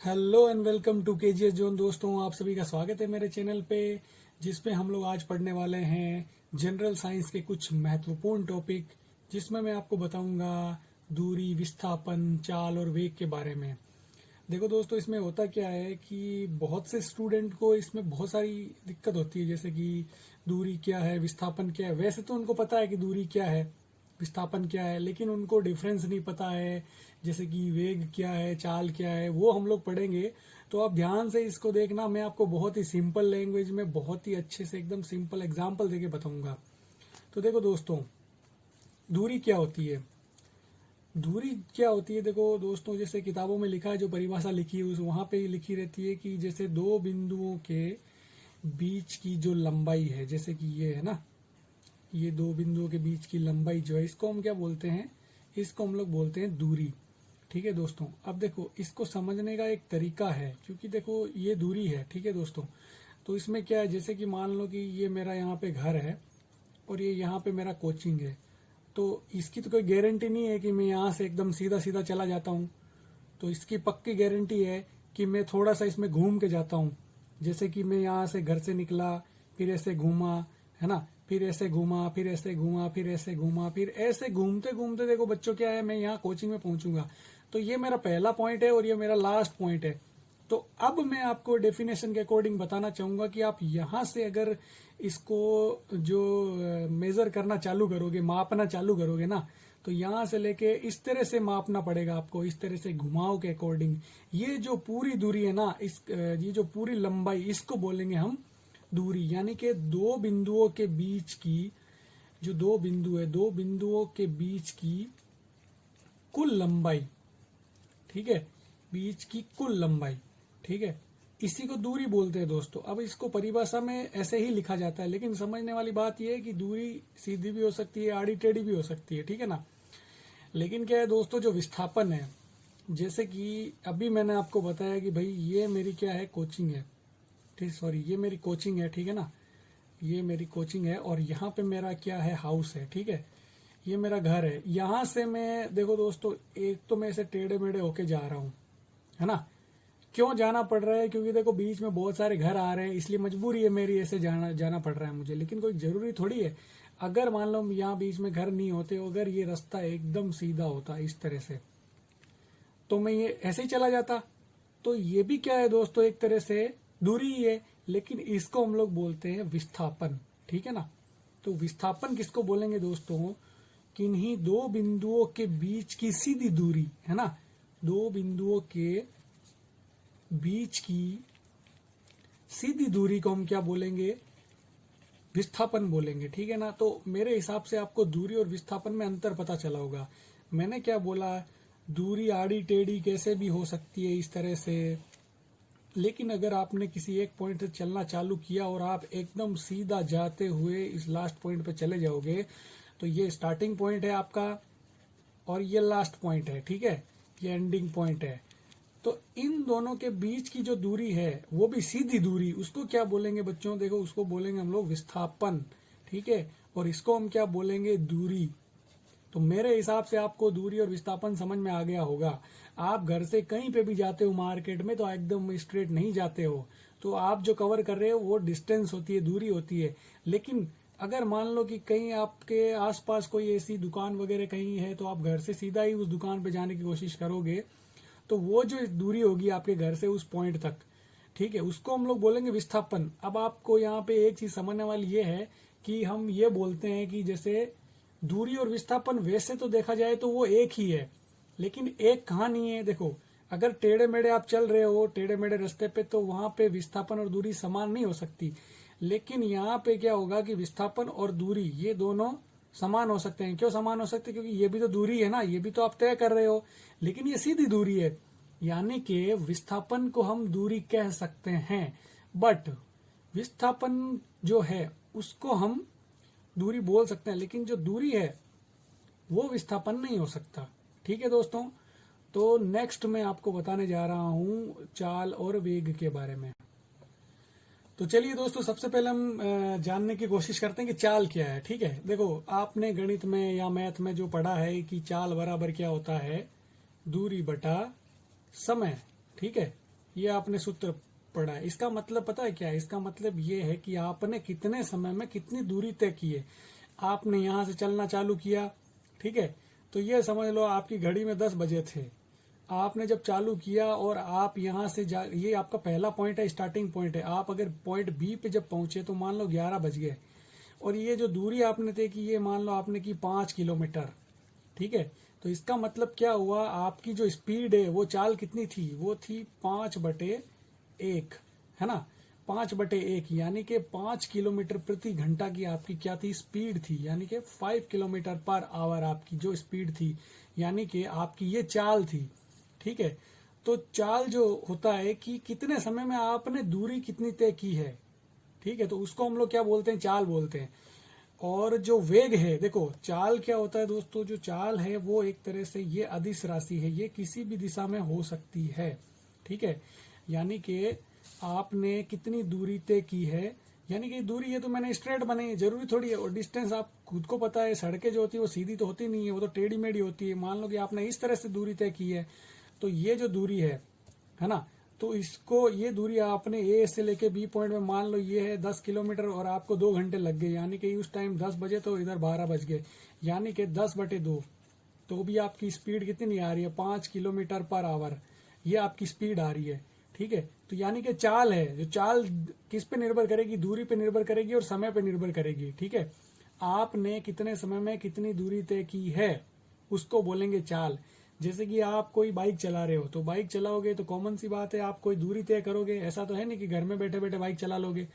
Hello and welcome to KGS zone. दोस्तों, आप सभी का स्वागत है मेरे चैनल पे, जिसपे हम लोग आज पढ़ने वाले हैं जनरल साइंस के कुछ महत्वपूर्ण टॉपिक, जिसमें मैं आपको बताऊंगा दूरी, विस्थापन, चाल और वेग के बारे में। देखो दोस्तों, इसमें होता क्या है कि बहुत से स्टूडेंट को इसमें बहुत सारी दिक्कत होती है, जैसे कि दूरी क्या है, विस्थापन क्या है। वैसे तो उनको पता है कि दूरी क्या है, विस्थापन क्या है, लेकिन उनको डिफरेंस नहीं पता है, जैसे कि वेग क्या है, चाल क्या है, वो हम लोग पढ़ेंगे। तो आप ध्यान से इसको देखना, मैं आपको बहुत ही सिंपल लैंग्वेज में बहुत ही अच्छे से एकदम सिंपल एग्जाम्पल देके बताऊंगा। तो देखो दोस्तों, दूरी क्या होती है। दूरी क्या होती है, देखो दोस्तों, जैसे किताबों में लिखा है, जो परिभाषा लिखी है उस वहां पे लिखी रहती है कि जैसे दो बिंदुओं के बीच की जो लंबाई है, जैसे कि ये है ना, ये दो बिंदुओं के बीच की लंबाई जो है, इसको हम क्या बोलते हैं, इसको हम लोग बोलते हैं दूरी। ठीक है दोस्तों, अब देखो इसको समझने का एक तरीका है, क्योंकि देखो ये दूरी है, ठीक है दोस्तों। तो इसमें क्या है, जैसे कि मान लो कि ये मेरा यहाँ पे घर है और ये यहाँ पे मेरा कोचिंग है। तो इसकी तो कोई गारंटी नहीं है कि मैं यहाँ से एकदम सीधा सीधा चला जाता हूँ। तो इसकी पक्की गारंटी है कि मैं थोड़ा सा इसमें घूम के जाता हूँ। जैसे कि मैं यहाँ से घर से निकला, फिर ऐसे घूमा, है ना, फिर ऐसे घूमा, फिर ऐसे घूमा, फिर ऐसे घूमा, फिर ऐसे घूमते घूमते देखो बच्चों क्या है, मैं यहाँ कोचिंग में पहुंचूंगा। तो ये मेरा पहला पॉइंट है और ये मेरा लास्ट पॉइंट है। तो अब मैं आपको डेफिनेशन के अकॉर्डिंग बताना चाहूंगा कि आप यहां से अगर इसको जो मेजर करना चालू करोगे, मापना चालू करोगे ना, तो यहां से लेके इस तरह से मापना पड़ेगा आपको, इस तरह से घुमाव के अकॉर्डिंग। ये जो पूरी दूरी है ना, ये जो पूरी लंबाई, इसको बोलेंगे हम दूरी। यानी कि दो बिंदुओं के बीच की, जो दो बिंदु है, दो बिंदुओं के बीच की कुल लंबाई, ठीक है, बीच की कुल लंबाई, ठीक है, इसी को दूरी बोलते हैं दोस्तों। अब इसको परिभाषा में ऐसे ही लिखा जाता है, लेकिन समझने वाली बात यह है कि दूरी सीधी भी हो सकती है, आड़ी टेढ़ी भी हो सकती है, ठीक है ना। लेकिन क्या है दोस्तों, जो विस्थापन है, जैसे कि अभी मैंने आपको बताया कि भाई ये मेरी क्या है, कोचिंग है, ठीक, सॉरी, ये मेरी कोचिंग है, ठीक है ना, ये मेरी कोचिंग है और यहाँ पे मेरा क्या है, हाउस है, ठीक है, ये मेरा घर है। यहां से मैं देखो दोस्तों, एक तो मैं ऐसे टेढ़े मेढ़े होके जा रहा हूँ, है ना। क्यों जाना पड़ रहा है, क्योंकि देखो बीच में बहुत सारे घर आ रहे हैं, इसलिए मजबूरी है मेरी, ऐसे जाना जाना पड़ रहा है मुझे, लेकिन कोई जरूरी थोड़ी है। अगर मान लो यहाँ बीच में घर नहीं होते, अगर ये रास्ता एकदम सीधा होता इस तरह से, तो मैं ये ऐसे ही चला जाता। तो ये भी क्या है दोस्तों, एक तरह से दूरी ही है, लेकिन इसको हम लोग बोलते हैं विस्थापन, ठीक है ना। तो विस्थापन किसको बोलेंगे दोस्तों, किन्हीं दो बिंदुओं के बीच की सीधी दूरी, है ना, दो बिंदुओं के बीच की सीधी दूरी को हम क्या बोलेंगे, विस्थापन बोलेंगे, ठीक है ना। तो मेरे हिसाब से आपको दूरी और विस्थापन में अंतर पता चला होगा। मैंने क्या बोला, दूरी आड़ी टेढ़ी कैसे भी हो सकती है इस तरह से, लेकिन अगर आपने किसी एक पॉइंट से चलना चालू किया और आप एकदम सीधा जाते हुए इस लास्ट पॉइंट पे चले जाओगे, तो ये स्टार्टिंग पॉइंट है आपका और ये लास्ट पॉइंट है, ठीक है, ये एंडिंग पॉइंट है। तो इन दोनों के बीच की जो दूरी है, वो भी सीधी दूरी, उसको क्या बोलेंगे बच्चों, देखो उसको बोलेंगे हम लोग विस्थापन, ठीक है, और इसको हम क्या बोलेंगे, दूरी। तो मेरे हिसाब से आपको दूरी और विस्थापन समझ में आ गया होगा। आप घर से कहीं पे भी जाते हो मार्केट में, तो एकदम स्ट्रेट नहीं जाते हो, तो आप जो कवर कर रहे हो वो डिस्टेंस होती है, दूरी होती है। लेकिन अगर मान लो कि कहीं आपके आसपास कोई ऐसी दुकान वगैरह कहीं है, तो आप घर से सीधा ही उस दुकान पे जाने की कोशिश करोगे, तो वो जो दूरी होगी आपके घर से उस पॉइंट तक, ठीक है, उसको हम लोग बोलेंगे विस्थापन। अब आपको यहाँ पे एक चीज समझने वाली ये है कि हम ये बोलते हैं कि जैसे दूरी और विस्थापन वैसे तो देखा जाए तो वो एक ही है, लेकिन एक कहाँ नहीं है। देखो, अगर टेढ़े मेढ़े आप चल रहे हो, टेढ़े मेढ़े रास्ते पे, तो वहां पे विस्थापन और दूरी समान नहीं हो सकती। लेकिन यहाँ पे क्या होगा कि विस्थापन और दूरी ये दोनों समान हो सकते हैं। क्यों समान हो सकते हैं, क्योंकि ये भी तो दूरी है ना, ये भी तो आप तय कर रहे हो, लेकिन ये सीधी दूरी है। यानी कि विस्थापन को हम दूरी कह सकते हैं, बट विस्थापन जो है उसको हम दूरी बोल सकते हैं, लेकिन जो दूरी है वो विस्थापन नहीं हो सकता, ठीक है दोस्तों। तो नेक्स्ट मैं आपको बताने जा रहा हूं चाल और वेग के बारे में। तो चलिए दोस्तों, सबसे पहले हम जानने की कोशिश करते हैं कि चाल क्या है, ठीक है। देखो, आपने गणित में या मैथ में जो पढ़ा है कि चाल बराबर क्या होता है, दूरी बटा समय, ठीक है। ये आपने सूत्र पढ़ा है। इसका मतलब पता है क्या है? इसका मतलब ये है कि आपने कितने समय में कितनी दूरी तय की है। आपने यहां से चलना चालू किया, ठीक है, तो ये समझ लो आपकी घड़ी में 10 बजे थे। आपने जब चालू किया और आप यहां से ये आपका पहला पॉइंट है, स्टार्टिंग पॉइंट है। आप अगर पॉइंट बी पे जब पहुंचे तो मान लो 11 बज गए, और ये जो दूरी आपने तय की, ये मान लो आपने की 5 किलोमीटर, ठीक है। तो इसका मतलब क्या हुआ, आपकी जो स्पीड है वो चाल कितनी थी, वो थी 5/1, है ना। 5/1 यानी कि 5 किलोमीटर प्रति घंटा की आपकी क्या थी, स्पीड थी, यानी कि 5 किलोमीटर पर आवर आपकी जो स्पीड थी, यानी कि आपकी ये चाल थी, ठीक है। तो चाल जो होता है कि कितने समय में आपने दूरी कितनी तय की है, ठीक है, तो उसको हम लोग क्या बोलते हैं, चाल बोलते हैं। और जो वेग है, देखो चाल क्या होता है दोस्तों, जो चाल है वो एक तरह से ये अदिश राशि है, ये किसी भी दिशा में हो सकती है, ठीक है। यानी कि आपने कितनी दूरी तय की है, यानी कि दूरी है तो मैंने स्ट्रेट बनाई है, जरूरी थोड़ी है। और डिस्टेंस आप खुद को पता है, सड़कें जो होती है वो सीधी तो होती नहीं है, वो तो टेढ़ी मेढ़ी होती है। मान लो कि आपने इस तरह से दूरी तय की है, तो ये जो दूरी है ना, तो इसको, ये दूरी आपने ए से लेके बी पॉइंट में मान लो ये है 10 किलोमीटर, और आपको 2 घंटे लग गए, यानी कि उस टाइम 10 बजे तो इधर 12 बज गए, यानी कि 10/2, तो भी आपकी स्पीड कितनी आ रही है, 5 किलोमीटर पर आवर, ये आपकी स्पीड आ रही है, ठीक है। तो यानी कि चाल है, जो चाल किस पे निर्भर करेगी, दूरी पे निर्भर करेगी और समय पे निर्भर करेगी, ठीक है। आपने कितने समय में कितनी दूरी तय की है उसको बोलेंगे चाल। जैसे कि आप कोई बाइक चला रहे हो, तो बाइक चलाओगे तो कॉमन सी बात है आप कोई दूरी तय करोगे, ऐसा तो है नहीं कि घर में बैठे बैठे बाइक चला लोगे,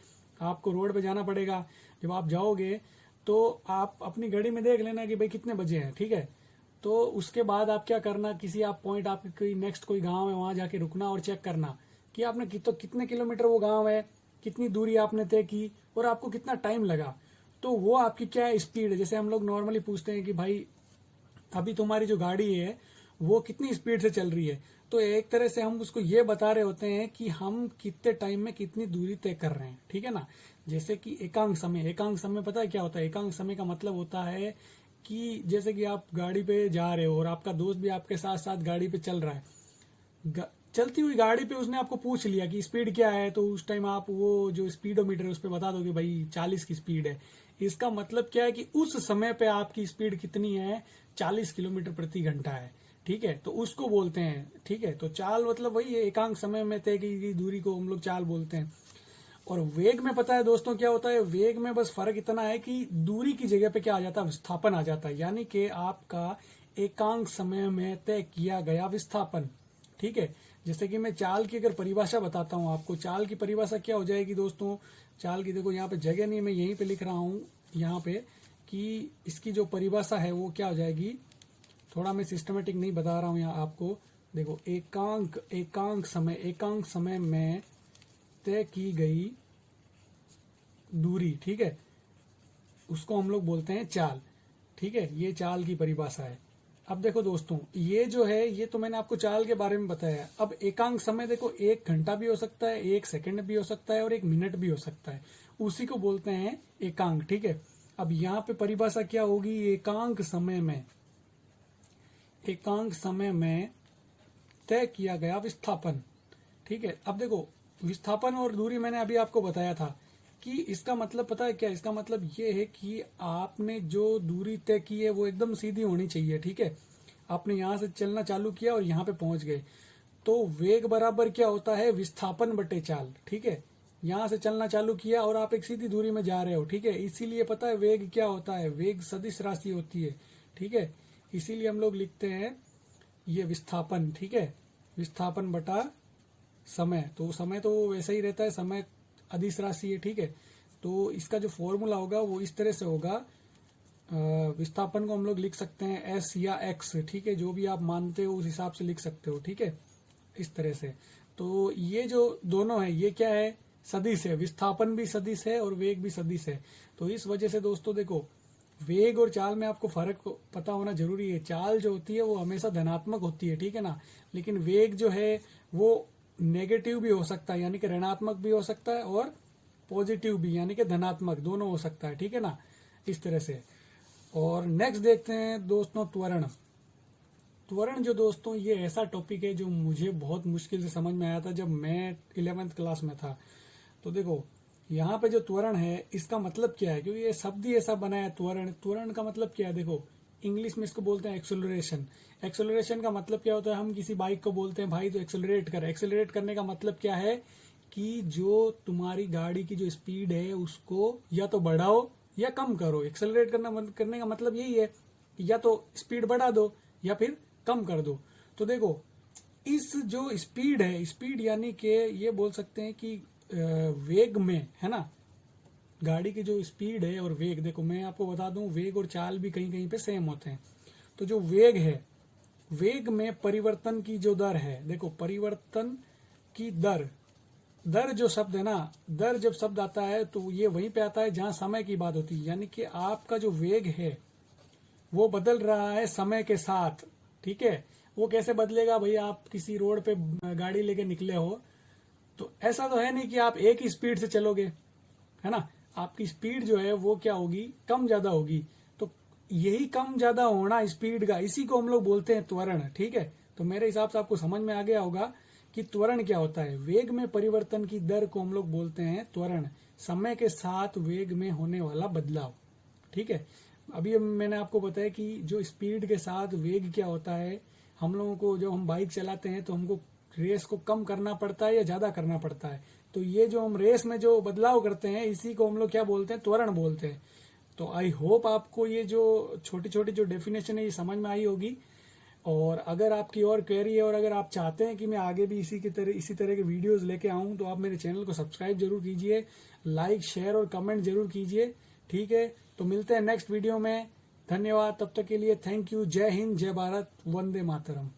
आपको रोड पे जाना पड़ेगा। जब आप जाओगे तो आप अपनी घड़ी में देख लेना कि भाई कितने बजे हैं, ठीक है। तो उसके बाद आप क्या करना, किसी आप पॉइंट, आपके कोई नेक्स्ट कोई गांव है, वहां जाके रुकना और चेक करना कि आपने कितने किलोमीटर वो गांव है, कितनी दूरी आपने तय की और आपको कितना टाइम लगा। तो वो आपकी क्या है, स्पीड है। जैसे हम लोग नॉर्मली पूछते हैं कि भाई अभी तुम्हारी जो गाड़ी है वो कितनी स्पीड से चल रही है, तो एक तरह से हम उसको ये बता रहे होते हैं कि हम कितने टाइम में कितनी दूरी तय कर रहे हैं, ठीक है ना। जैसे कि एकांक समय, एकांक समय पता है क्या होता है, एकांक समय का मतलब होता है कि जैसे कि आप गाड़ी पे जा रहे हो और आपका दोस्त भी आपके साथ साथ गाड़ी पे चल रहा है, चलती हुई गाड़ी पे उसने आपको पूछ लिया कि स्पीड क्या है, तो उस टाइम आप वो जो स्पीडोमीटर है उस पर बता दोगे भाई 40 की स्पीड है। इसका मतलब क्या है कि उस समय पे आपकी स्पीड कितनी है, 40 किलोमीटर प्रति घंटा है, ठीक है, तो उसको बोलते हैं, ठीक है। तो चाल मतलब वही है, एकांक समय में तय की गई दूरी को हम लोग चाल बोलते हैं। और वेग में पता है दोस्तों क्या होता है, वेग में बस फर्क इतना है कि दूरी की जगह पे क्या आ जाता है, विस्थापन आ जाता है, यानी कि आपका एकांक समय में तय किया गया विस्थापन, ठीक है। जैसे कि मैं चाल की अगर परिभाषा बताता हूं आपको, चाल की परिभाषा क्या हो जाएगी दोस्तों, चाल की देखो यहाँ पे जगह नहीं, मैं यहीं पे लिख रहा हूं यहाँ पे, कि इसकी जो परिभाषा है वो क्या हो जाएगी, थोड़ा मैं सिस्टमेटिक नहीं बता रहा हूं यहाँ आपको। देखो एकांक समय में तय की गई दूरी, ठीक है, उसको हम लोग बोलते हैं चाल, ठीक है, ये चाल की परिभाषा है। अब देखो दोस्तों, ये जो है ये तो मैंने आपको चाल के बारे में बताया। अब एकांक समय देखो, 1 घंटा भी हो सकता है, 1 सेकंड भी हो सकता है और 1 मिनट भी हो सकता है, उसी को बोलते हैं एकांक, ठीक है। अब यहाँ पे परिभाषा क्या होगी, एकांक समय में तय किया गया विस्थापन, ठीक है। अब देखो विस्थापन और दूरी मैंने अभी आपको बताया था कि इसका मतलब पता है क्या, इसका मतलब ये है कि आपने जो दूरी तय की है वो एकदम सीधी होनी चाहिए, ठीक है। आपने यहां से चलना चालू किया और यहाँ पे पहुंच गए, तो वेग बराबर क्या होता है, विस्थापन बटे चाल, ठीक है। यहां से चलना चालू किया और आप एक सीधी दूरी में जा रहे हो, ठीक है। इसीलिए पता है वेग क्या होता है, वेग सदिश राशि होती है, ठीक है। इसीलिए हम लोग लिखते हैं ये विस्थापन, ठीक है, विस्थापन बटा समय। तो समय तो वैसा ही रहता है, समय अदिश राशि है, ठीक है। तो इसका जो फॉर्मूला होगा वो इस तरह से होगा, विस्थापन को हम लोग लिख सकते हैं एस या एक्स, ठीक है, जो भी आप मानते हो उस हिसाब से लिख सकते हो, ठीक है, इस तरह से। तो ये जो दोनों है ये क्या है, सदिश है, विस्थापन भी सदिश है और वेग भी सदिश है। तो इस वजह से दोस्तों देखो, वेग और चाल में आपको फर्क पता होना जरूरी है। चाल जो होती है वो हमेशा धनात्मक होती है, ठीक है ना, लेकिन वेग जो है वो नेगेटिव भी हो सकता है, यानी कि ऋणात्मक भी हो सकता है और पॉजिटिव भी, यानी कि धनात्मक, दोनों हो सकता है, ठीक है ना, इस तरह से। और नेक्स्ट देखते हैं दोस्तों त्वरण। त्वरण जो दोस्तों ये ऐसा टॉपिक है जो मुझे बहुत मुश्किल से समझ में आया था जब मैं 11th क्लास में था। तो देखो यहाँ पे जो त्वरण है इसका मतलब क्या है, क्योंकि ये शब्द ही ऐसा बना है त्वरण। त्वरण का मतलब क्या है, देखो इंग्लिश में इसको बोलते हैं एक्सेलरेशन। एक्सेलरेशन का मतलब क्या होता है, हम किसी बाइक को बोलते हैं भाई तो एक्सेलरेट कर। एक्सेलरेट करने का मतलब क्या है कि जो तुम्हारी गाड़ी की जो स्पीड है उसको या तो बढ़ाओ या कम करो। एक्सेलरेट करने का मतलब यही है, या तो स्पीड बढ़ा दो या फिर कम कर दो। तो देखो इस जो स्पीड है, स्पीड यानी कि ये बोल सकते हैं कि वेग में है ना, गाड़ी की जो स्पीड है और वेग, देखो मैं आपको बता दूं वेग और चाल भी कहीं कहीं पे सेम होते हैं। तो जो वेग है, वेग में परिवर्तन की जो दर है, देखो परिवर्तन की दर, दर जो शब्द है ना, दर जब शब्द आता है तो ये वहीं पे आता है जहां समय की बात होती है। यानी कि आपका जो वेग है वो बदल रहा है समय के साथ, ठीक है। वो कैसे बदलेगा भाई, आप किसी रोड पे गाड़ी लेके निकले हो तो ऐसा तो है नहीं कि आप एक ही स्पीड से चलोगे, है ना। आपकी स्पीड जो है वो क्या होगी, कम ज्यादा होगी। तो यही कम ज्यादा होना स्पीड का, इसी को हम लोग बोलते हैं त्वरण, ठीक है। तो मेरे हिसाब से आपको समझ में आ गया होगा कि त्वरण क्या होता है। वेग में परिवर्तन की दर को हम लोग बोलते हैं त्वरण, समय के साथ वेग में होने वाला बदलाव, ठीक है। अभी मैंने आपको बताया कि जो स्पीड के साथ वेग क्या होता है, हम लोगों को जब हम बाइक चलाते हैं तो हमको रेस को कम करना पड़ता है या ज्यादा करना पड़ता है। तो ये जो हम रेस में जो बदलाव करते हैं इसी को हम लोग क्या बोलते हैं, त्वरण बोलते हैं। तो आई होप आपको ये जो छोटी छोटी जो डेफिनेशन है ये समझ में आई होगी। और अगर आपकी और क्वेरी है और अगर आप चाहते हैं कि मैं आगे भी इसी तरह के वीडियोस लेके आऊं तो आप मेरे चैनल को सब्सक्राइब जरूर कीजिए, लाइक शेयर और कमेंट जरूर कीजिए, ठीक है। तो मिलते हैं नेक्स्ट वीडियो में। धन्यवाद, तब तक के लिए थैंक यू। जय हिंद, जय भारत, वंदे मातरम।